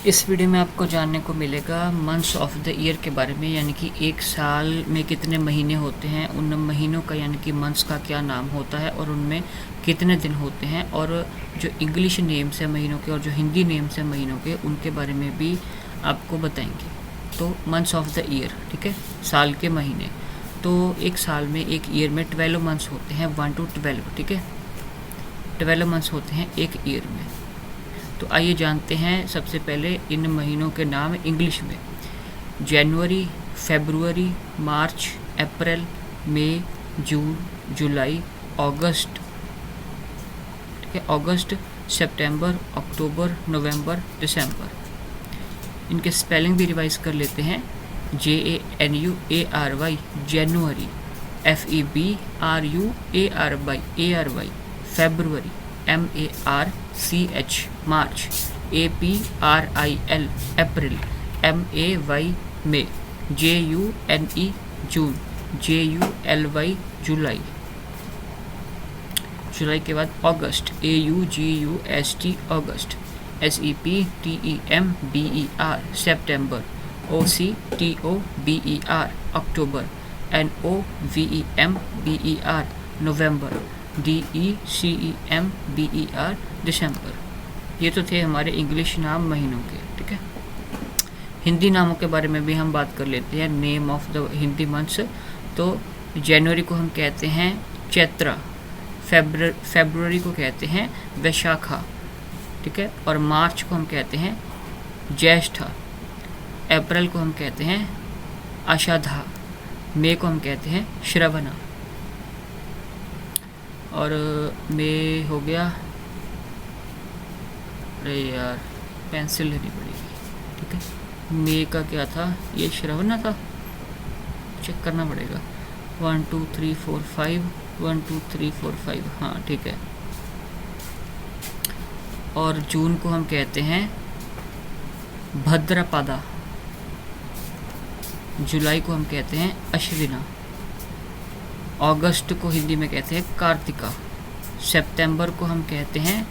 इस वीडियो में आपको जानने को मिलेगा मंथ्स ऑफ द ईयर के बारे में, यानी कि एक साल में कितने महीने होते हैं, उन महीनों का यानी कि मंथ्स का क्या नाम होता है और उनमें कितने दिन होते हैं, और जो इंग्लिश नेम्स हैं महीनों के और जो हिंदी नेम्स हैं महीनों के, उनके बारे में भी आपको बताएंगे। तो मंथ्स ऑफ द ईयर, ठीक है, साल के महीने। तो एक साल में, एक ईयर में 12 मंथ्स होते हैं, 1 to 12, ठीक है, 12 मंथ्स होते हैं एक ईयर में। तो आइए जानते हैं सबसे पहले इन महीनों के नाम इंग्लिश में। जनवरी, फरवरी, मार्च, अप्रैल, मई, जून, जुलाई, अगस्त, ठीक है, अगस्त, सितंबर, अक्टूबर, नवंबर, दिसंबर। इनके स्पेलिंग भी रिवाइज कर लेते हैं। JANUARY जनवरी, FEBRUARY फरवरी, MARCH मार्च, APRIL अप्रैल, MAY मई, JUNE जून, JULY जुलाई। जुलाई के बाद अगस्त, AUGUST अगस्त, SEPTEMBER सितंबर, OCTOBER अक्टूबर, NOVEMBER नवंबर, DECEMBER दिसंबर। ये तो थे हमारे इंग्लिश नाम महीनों के, ठीक है। हिंदी नामों के बारे में भी हम बात कर लेते हैं, name of the Hindi months. तो जनवरी को हम कहते हैं चैत्रा, फरवरी को कहते हैं वैशाखा, ठीक है, और मार्च को हम कहते हैं ज्येष्ठा, अप्रैल को हम कहते हैं आषाढ़ा, मई को हम कहते हैं श्रवणा, और मई हो गया, अरे यार पेंसिल लेनी पड़ेगी, ठीक है, मई का क्या था, ये श्रवणा था, चेक करना पड़ेगा। 1 2 3 4 5, 1 2 3 4 5, हाँ ठीक है। और जून को हम कहते हैं भद्रपदा, जुलाई को हम कहते हैं अश्विना, अगस्त को हिंदी में कहते हैं कार्तिका, सितंबर को हम कहते हैं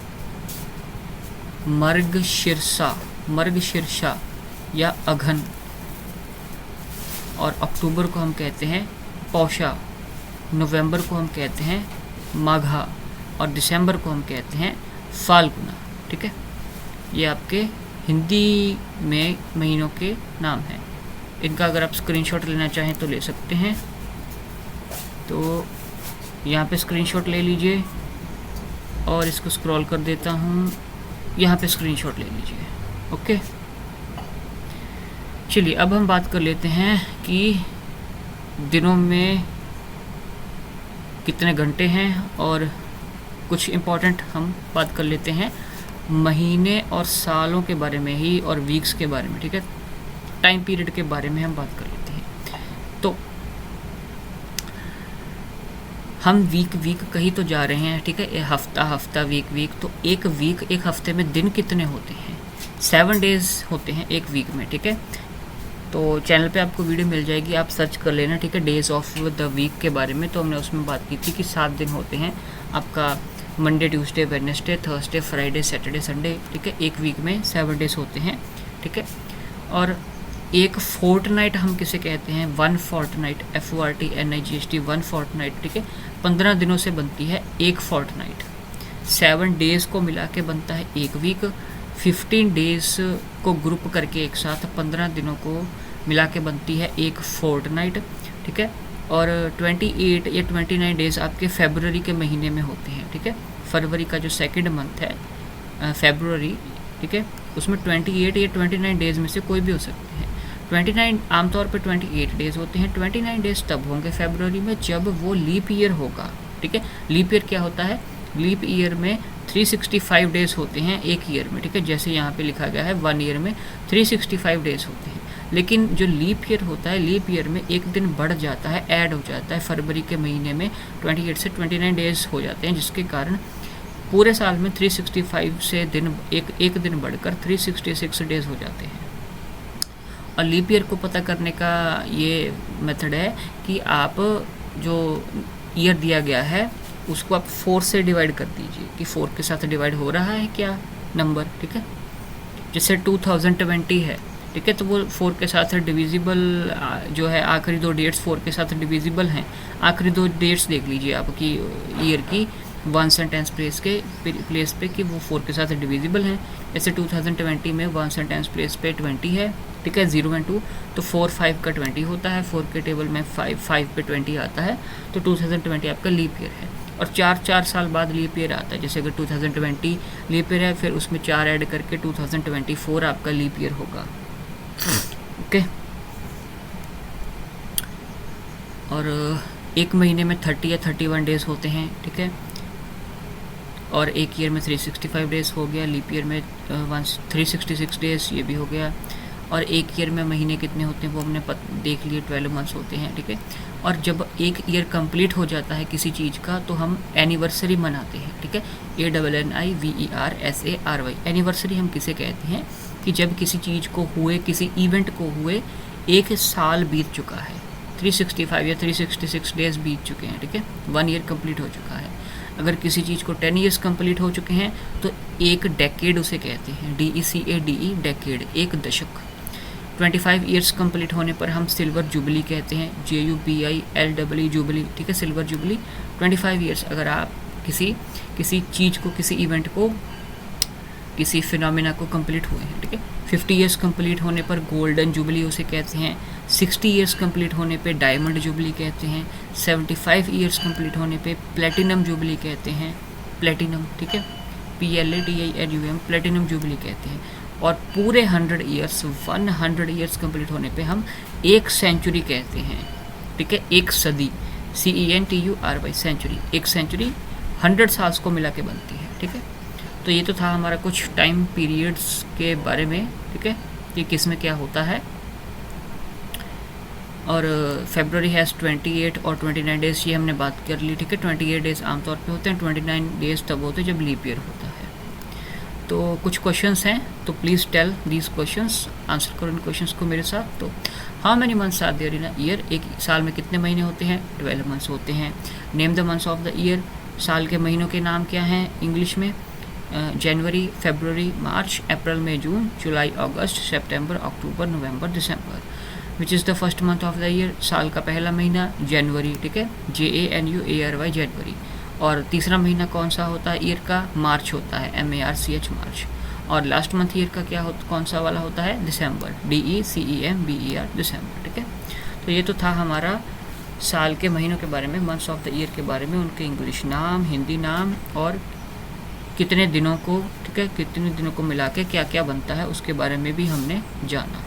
मर्गशीर्षा या अघन, और अक्टूबर को हम कहते हैं पौषा, नवंबर को हम कहते हैं माघा, और दिसंबर को हम कहते हैं फाल्गुना, ठीक है। ये आपके हिंदी में महीनों के नाम हैं। इनका अगर आप स्क्रीनशॉट लेना चाहें तो ले सकते हैं। तो यहाँ पे स्क्रीनशॉट ले लीजिए और इसको स्क्रॉल कर देता हूँ, यहाँ पे स्क्रीनशॉट ले लीजिए, ओके। चलिए अब हम बात कर लेते हैं कि दिनों में कितने घंटे हैं, और कुछ इम्पोर्टेंट हम बात कर लेते हैं महीने और सालों के बारे में ही, और वीक्स के बारे में, ठीक है, टाइम पीरियड के बारे में हम बात कर लेते हैं। तो हम वीक कहीं तो जा रहे हैं, ठीक है, हफ्ता वीक। तो एक हफ्ते में दिन कितने होते हैं? 7 डेज होते हैं एक वीक में, ठीक है। तो चैनल पे आपको वीडियो मिल जाएगी, आप सर्च कर लेना, ठीक है, डेज ऑफ द वीक के बारे में। तो हमने उसमें बात की थी कि 7 दिन होते हैं आपका, Monday, Tuesday, Wednesday, Thursday, Friday, Saturday, Sunday, ठीक है। एक वीक में 7 डेज होते हैं, ठीक है। और एक फोर्टनाइट हम किसे कहते हैं? 1 फोर्टनाइट, FORTNIGHT 1 फोर्टनाइट, ठीक है, 15 दिनों से बनती है एक फोर्टनाइट। 7 डेज को मिला के बनता है एक वीक। 15 डेज को ग्रुप करके एक साथ 15 दिनों को मिला के बनती है एक फोर्टनाइट, ठीक है। और 28 या 29 डेज आपके फरवरी के महीने में होते हैं, ठीक है। फरवरी का जो सेकंड मंथ है फरवरी, ठीक है, उसमें 28 या 29 डेज में से कोई भी हो सकते हैं। 29 आमतौर पर 28 डेज होते हैं। 29 डेज तब होंगे फरवरी में जब वो लीप ईयर होगा, ठीक है। लीप ईयर क्या होता है? लीप ईयर में 365 डेज होते हैं एक ईयर में, ठीक है, जैसे यहाँ पे लिखा गया है 1 ईयर में 365 डेज होते हैं। लेकिन जो लीप ईयर होता है, लीप ईयर में एक दिन बढ़ जाता है, ऐड हो जाता है, फरवरी के महीने में 28 से 29 डेज हो जाते हैं, जिसके कारण पूरे साल में 365 से दिन एक दिन बढ़कर 366 डेज हो जाते हैं। और लीप ईयर को पता करने का ये मेथड है कि आप जो ईयर दिया गया है उसको आप 4 से डिवाइड कर दीजिए कि 4 के साथ डिवाइड हो रहा है क्या नंबर, ठीक है। जैसे 2020 है, ठीक है, तो वो 4 के साथ डिविजिबल जो है, आखिरी 2 डेट्स 4 के साथ डिविजिबल हैं। आखिरी 2 डेट्स देख लीजिए आपकी ईयर की वन सेंटेंस प्लेस पे कि वो 4 के साथ डिविजिबल हैं। जैसे 2020 में वन सेंटेंस प्लेस पे 20 है, ठीक है, 0 और 2, तो 4 5 का 20 होता है, 4 के टेबल में 5 पे 20 आता है, तो 2020 आपका लीप ईयर है। और 4 साल बाद लीप ईयर आता है, जैसे अगर 2020 लीप ईयर है, फिर उसमें 4 ऐड करके 2024 आपका लीप ईयर होगा। ओके, और एक महीने में 30 या 31 डेज होते हैं, ठीक है, और एक ईयर में 365 डेज हो गया, लीप ईयर में 366 डेज ये भी हो गया। और एक ईयर में महीने कितने होते हैं वो हमने देख लिए, 12 मंथ्स होते हैं, ठीक है। और जब एक ईयर कंप्लीट हो जाता है किसी चीज़ का तो हम एनिवर्सरी मनाते हैं, ठीक है, ANNIVERSARY। एनिवर्सरी हम किसे कहते हैं कि जब किसी चीज़ को हुए, किसी इवेंट को हुए 1 साल बीत चुका है, 365 या 366 डेज बीत चुके हैं, ठीक है, 1 ईयर कंप्लीट हो चुका है। अगर किसी चीज़ को 10 ईयर्स कंप्लीट हो चुके हैं तो एक डेकेड उसे कहते हैं, DECADE, डेकेड, एक दशक। 25 ईयर्स कंप्लीट होने पर हम सिल्वर जुबली कहते हैं, JUBILE, जुबली, ठीक है, सिल्वर जुबली। 25 ईयर्स अगर आप किसी चीज़ को, किसी इवेंट को, किसी फिनोमिना को कंप्लीट हुए हैं, ठीक है। 50 ईयर्स कंप्लीट होने पर गोल्डन जुबली उसे कहते हैं। 60 ईयर्स कंप्लीट होने पे डायमंड जुबली कहते हैं। 75 ईयर्स कंप्लीट होने पे प्लेटिनम जुबली कहते हैं, प्लेटिनम, ठीक है, PLATINUM, प्लेटिनम जुबली कहते हैं। और पूरे 100 ईयर्स कंप्लीट होने पे हम एक सेंचुरी कहते हैं, ठीक है, एक सदी, CENTURY, सेंचुरी, एक सेंचुरी 100 साल्स को मिला के बनती है, ठीक है। तो ये तो था हमारा कुछ टाइम पीरियड्स के बारे में, ठीक है, कि किस में क्या होता है। और फेब्रुवरी हैज़ 28 और 29 डेज, ये हमने बात कर ली, ठीक है। 28 डेज आमतौर पे होते हैं, 29 डेज तब होते हैं जब लीप ईयर होता है। तो कुछ क्वेश्चंस हैं, तो please tell these questions, answer करो इन क्वेश्चंस को मेरे साथ। तो how many months are there in a year, एक साल में कितने महीने होते हैं, 12 मंथ्स होते हैं। Name the months of the year, साल के महीनों के नाम क्या हैं इंग्लिश में, जनवरी, फरवरी, मार्च, अप्रैल, मई, जून, जुलाई, अगस्त, सितंबर, अक्टूबर, नवंबर, दिसंबर। Which is the first month of the year, साल का पहला महीना जनवरी, ठीक है, JANUARY, जनवरी। और तीसरा महीना कौन सा होता है ईयर का, मार्च होता है, MARCH, मार्च। और लास्ट मंथ ईयर का क्या कौन सा वाला होता है, दिसंबर, DECEMBER, दिसंबर, ठीक है। तो ये तो था हमारा साल के महीनों के बारे में, मंथ्स ऑफ द ईयर के बारे में, उनके इंग्लिश नाम, हिंदी नाम, और कितने दिनों को, ठीक है, कितने दिनों को मिला के क्या क्या बनता है उसके बारे में भी हमने जाना।